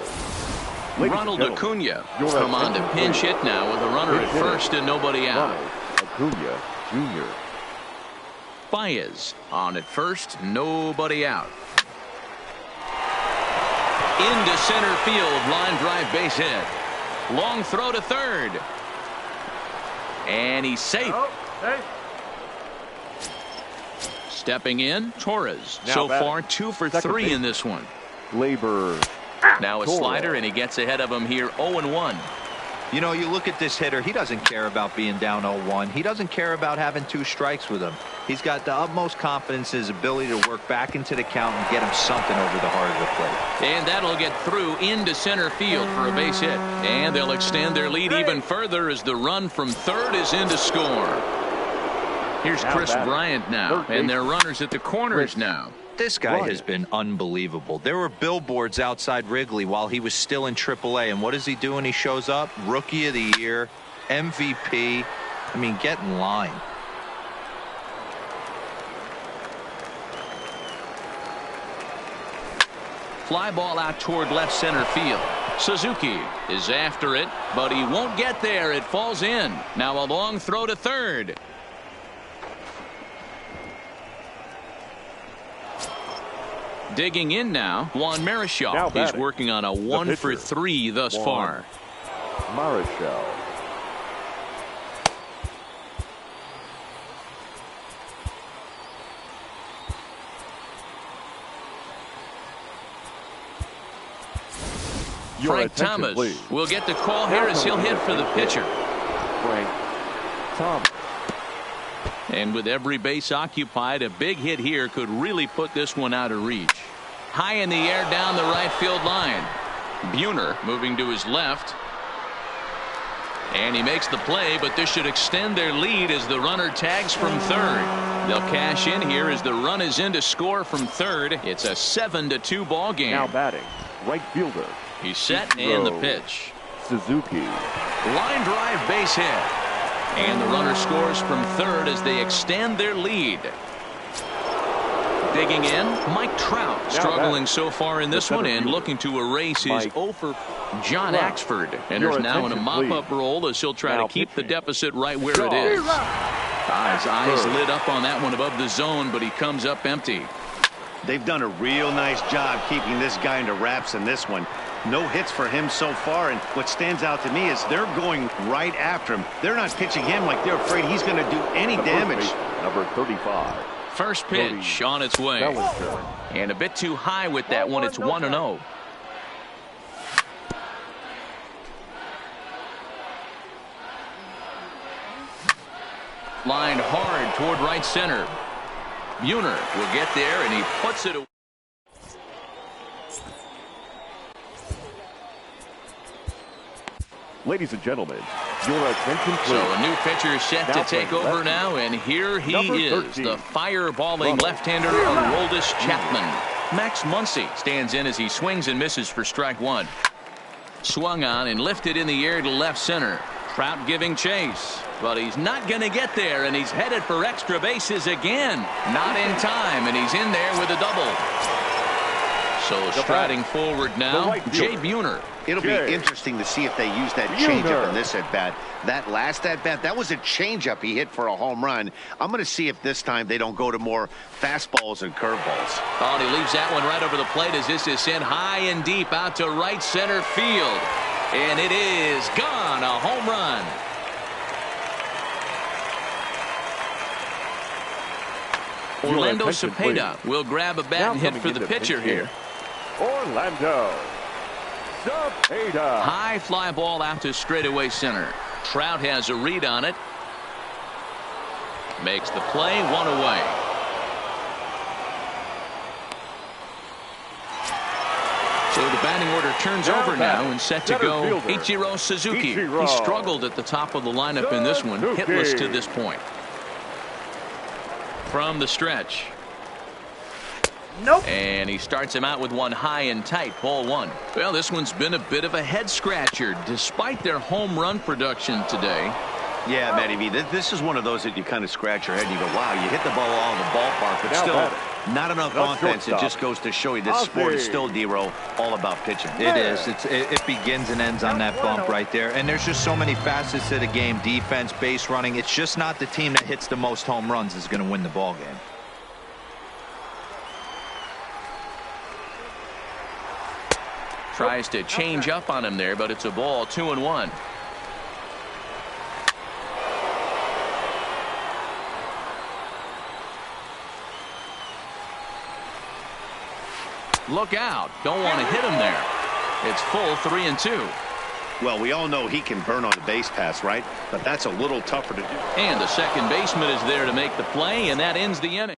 Speaker 1: Ronald Acuna come on to pinch hit now with a runner at first and nobody out.
Speaker 2: Acuna Jr.
Speaker 1: Baez on at first, nobody out. Into center field, line drive base hit. Long throw to third. And he's safe. Stepping in, Torres.
Speaker 2: Now
Speaker 1: so
Speaker 2: batting.
Speaker 1: far 2 for
Speaker 2: Second
Speaker 1: 3
Speaker 2: base.
Speaker 1: in this one.
Speaker 2: Labor.
Speaker 1: Now a
Speaker 2: Torres.
Speaker 1: slider, and he gets ahead of him here 0-1.
Speaker 3: You know, you look at this hitter, he doesn't care about being down 0-1. He doesn't care about having 2 strikes with him. He's got the utmost confidence in his ability to work back into the count and get him something over the heart of the plate.
Speaker 1: And that'll get through into center field for a base hit. And they'll extend their lead even further as the run from third is in to score. Here's
Speaker 2: Now
Speaker 1: Chris
Speaker 2: batting.
Speaker 1: Bryant now,
Speaker 2: Third
Speaker 1: and their
Speaker 2: baseman.
Speaker 1: runners at the corners now.
Speaker 3: This guy
Speaker 2: Right.
Speaker 3: has been unbelievable. There were billboards outside Wrigley while he was still in AAA, and what does he do when he shows up? Rookie of the Year, MVP. I mean, get in line.
Speaker 1: Fly ball out toward left center field. Suzuki is after it, but he won't get there. It falls in. Now a long throw to third. Digging in now, Juan
Speaker 2: Now
Speaker 1: Marichal. He's
Speaker 2: batting.
Speaker 1: working on a
Speaker 2: The
Speaker 1: 1 for
Speaker 2: pitcher,
Speaker 1: 3 thus
Speaker 2: Juan
Speaker 1: far.
Speaker 2: Marichal. Your
Speaker 1: Frank
Speaker 2: attention,
Speaker 1: Thomas
Speaker 2: please.
Speaker 1: will get the call here as he'll hit for the pitcher.
Speaker 2: Frank Thomas.
Speaker 1: And with every base occupied, a big hit here could really put this one out of reach. High in the air down the right field line. Buhner moving to his left. And he makes the play, but this should extend their lead as the runner tags from third. They'll cash in here as the run is in to score from third. It's a 7-2 ball game.
Speaker 2: Now batting. Right fielder.
Speaker 1: He's set and the pitch.
Speaker 2: Suzuki.
Speaker 1: Line drive base hit. And the runner scores from third as they extend their lead. Digging in, Mike Trout struggling so far in this one and looking to erase his
Speaker 2: Mike
Speaker 1: 0 for John
Speaker 2: Trout.
Speaker 1: Axford. And
Speaker 2: Your
Speaker 1: there's now in a
Speaker 2: attention,
Speaker 1: mop-up
Speaker 2: please.
Speaker 1: role as he'll try
Speaker 2: Now
Speaker 1: to keep the
Speaker 2: pitching.
Speaker 1: deficit right where it is. His eyes
Speaker 2: Third.
Speaker 1: lit up on that one above the zone, but he comes up empty.
Speaker 4: They've done a real nice job keeping this guy into wraps in this one. No hits for him so far, and what stands out to me is they're going right after him. They're not pitching him like they're afraid he's going to do any
Speaker 2: The first
Speaker 4: damage.
Speaker 2: baseman, number 35.
Speaker 1: First pitch on its way.
Speaker 2: Bellinger.
Speaker 1: And a bit too high with that one. It's 1-0. Lined hard toward right center. Buhner will get there, and he puts it away.
Speaker 2: Ladies and gentlemen, your attention, please.
Speaker 1: So a new pitcher set to
Speaker 2: Now
Speaker 1: take
Speaker 2: playing
Speaker 1: over
Speaker 2: left.
Speaker 1: now, and here he
Speaker 2: Number
Speaker 1: is,
Speaker 2: 13.
Speaker 1: the fireballing
Speaker 2: Ronald.
Speaker 1: left-hander Aroldis Chapman. Max Muncy stands in as he swings and misses for strike one. Swung on and lifted in the air to left center. Trout giving chase, but he's not going to get there, and he's headed for extra bases again. Not in time, and he's in there with a double. So striding forward now,
Speaker 2: right
Speaker 1: Jay
Speaker 2: fielder.
Speaker 1: Buhner.
Speaker 4: It'll be
Speaker 2: Jay.
Speaker 4: interesting to see if they use that
Speaker 2: Buhner.
Speaker 4: changeup in this at-bat. That last at-bat, that was a changeup he hit for a home run. I'm going to see if this time they don't go to more fastballs and curveballs.
Speaker 1: Oh, and he leaves that one right over the plate as this is sent high and deep out to right center field. And it is gone, a home run. Orlando
Speaker 2: attention,
Speaker 1: Cepeda
Speaker 2: please.
Speaker 1: will grab a bat
Speaker 2: Now
Speaker 1: and hit
Speaker 2: coming
Speaker 1: for the
Speaker 2: into
Speaker 1: pitcher
Speaker 2: pitch
Speaker 1: here.
Speaker 2: Orlando Cepeda.
Speaker 1: High fly ball out to straightaway center. Trout has a read on it. Makes the play, one away. So the batting order turns
Speaker 2: Now
Speaker 1: over now
Speaker 2: batting,
Speaker 1: and set to
Speaker 2: center
Speaker 1: go
Speaker 2: fielder,
Speaker 1: Ichiro Suzuki.
Speaker 2: Ichiro.
Speaker 1: He struggled at the top of the lineup in this one,
Speaker 2: Suzuki.
Speaker 1: hitless to this point. From the stretch.
Speaker 6: Nope.
Speaker 1: And he starts him out with one high and tight, ball one. Well, this one's been a bit of a head scratcher. Despite their home run production today,
Speaker 4: Yeah, Matty V, this is one of those that you kind of scratch your head and you go, wow, you hit the ball all in the ballpark, but still not enough offense. It just goes to show you this sport is still, D-Row, all about pitching.
Speaker 3: It is. It begins and ends on that bump right there. And there's just so many facets to the game. Defense, base running. It's just not the team that hits the most home runs is going to win the ball game.
Speaker 1: Tries to change up on him there, but it's a ball, 2-1. Look out. Don't want to hit him there. It's full 3-2.
Speaker 4: Well, we all know he can burn on the base pass, right? But that's a little tougher to do.
Speaker 1: And the second baseman is there to make the play, and that ends the inning.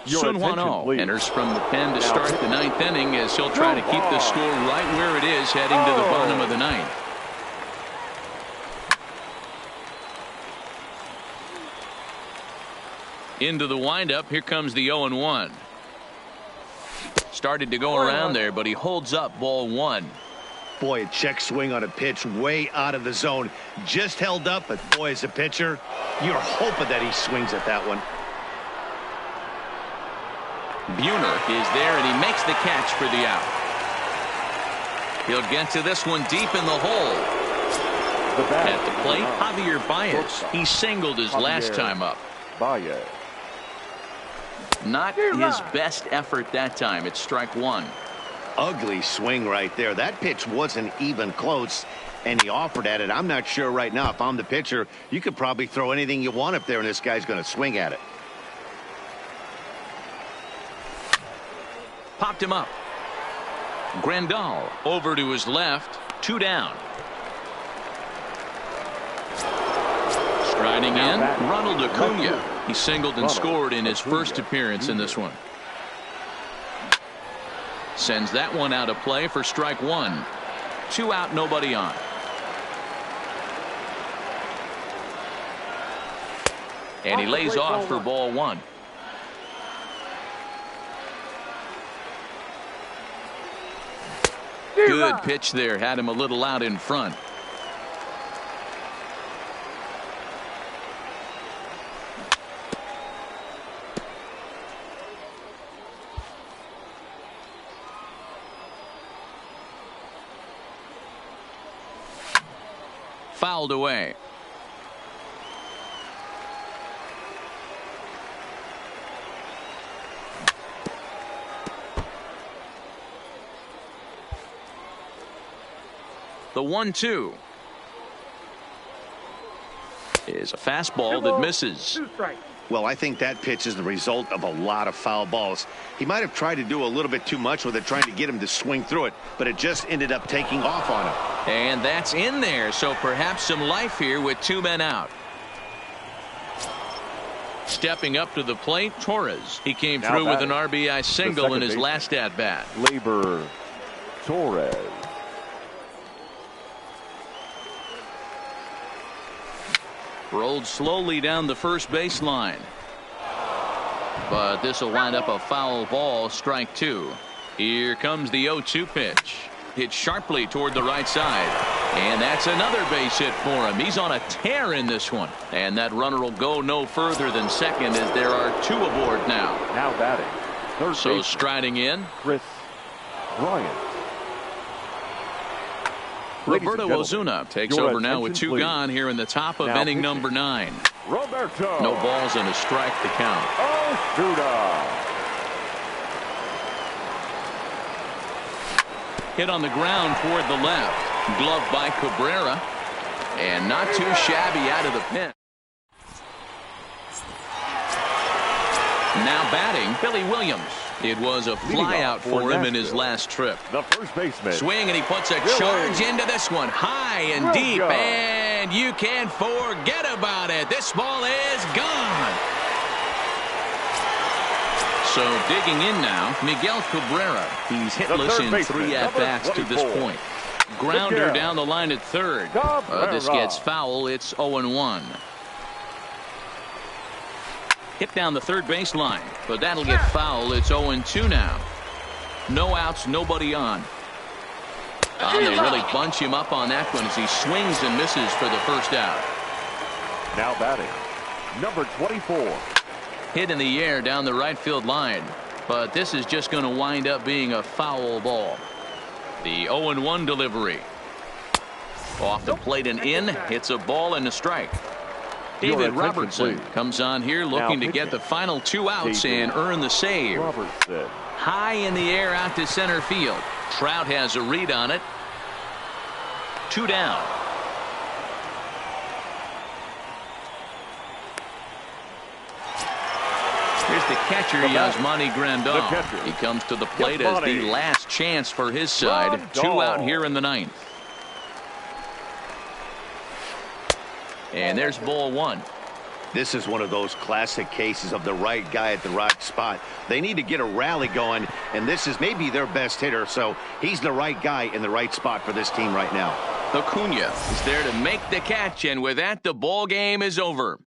Speaker 1: Sun Hwan-Oh enters from the pen to start the ninth inning as he'll try to keep the score right where it is heading to the bottom of the ninth. Into the windup. Here comes the 0-1. Started to go around there, but he holds up ball one.
Speaker 4: Boy, a check swing on a pitch way out of the zone. Just held up, but boy, as a pitcher, you're hoping that he swings at that one.
Speaker 1: Buhner is there, and he makes the catch for the out. He'll get to this one deep in the hole. At the plate, Javier Baez. He singled his last time up.
Speaker 2: Baez.
Speaker 1: Not his best effort that time. It's strike one.
Speaker 4: Ugly swing right there. That pitch wasn't even close, and he offered at it. I'm not sure right now. If I'm the pitcher, you could probably throw anything you want up there, and this guy's going to swing at it.
Speaker 1: Popped him up. Grandal over to his left. 2 down. Striding in, Ronald Acuna. He singled and scored in his first appearance in this one. Sends that one out of play for strike one. 2 out, nobody on. And he lays off for ball one. Good pitch there. Had him a little out in front. Fouled away. The 1-2 is a fastball that misses.
Speaker 4: Well, I think that pitch is the result of a lot of foul balls. He might have tried to do a little bit too much with it, trying to get him to swing through it, but it just ended up taking off on him.
Speaker 1: And that's in there, so perhaps some life here with 2 men out. Stepping up to the plate, Torres. He came through with an RBI single in his last at-bat.
Speaker 2: Labor Torres.
Speaker 1: Rolled slowly down the first baseline. But this will wind up a foul ball, strike 2. Here comes the 0-2 pitch. Hit sharply toward the right side. And that's another base hit for him. He's on a tear in this one. And that runner will go no further than second as there are 2 aboard now.
Speaker 2: Now batting. Third
Speaker 1: so
Speaker 2: baseman,
Speaker 1: striding in.
Speaker 2: Bryant.
Speaker 1: Roberto Ozuna takes over now with 2 gone here in the top of inning number 9.
Speaker 2: Roberto.
Speaker 1: No balls and a strike to count.
Speaker 2: Ozuna.
Speaker 1: Hit on the ground toward the left. Glove by Cabrera. And not too shabby out of the pen. Now batting, Billy Williams. It was a flyout for him in his last trip.
Speaker 2: The first baseman.
Speaker 1: Swing, and he puts a charge into this one. High and deep, and you can't forget about it. This ball is gone. So digging in now, Miguel Cabrera. He's hitless in 3 at-bats to this point. Grounder down the line at third. This gets foul. It's 0-1. Hit down the third baseline, but that'll get foul. It's 0-2 now. No outs, nobody on. They really bunch him up on that one as he swings and misses for the first out.
Speaker 2: Now batting, number 24.
Speaker 1: Hit in the air down the right field line. But this is just going to wind up being a foul ball. The 0-1 delivery. Off the plate and in. Hits a ball and a strike. David Robertson comes on here looking to get the final 2 outs and earn the save.
Speaker 2: Robertson.
Speaker 1: High in the air out to center field. Trout has a read on it. 2 down. Here's the catcher, Yasmani Grandal. He comes to the plate as the last chance for his side. 2 out here in the 9th. And there's ball 1.
Speaker 4: This is one of those classic cases of the right guy at the right spot. They need to get a rally going, and this is maybe their best hitter, so he's the right guy in the right spot for this team right now.
Speaker 1: Acuna is there to make the catch, and with that, the ball game is over.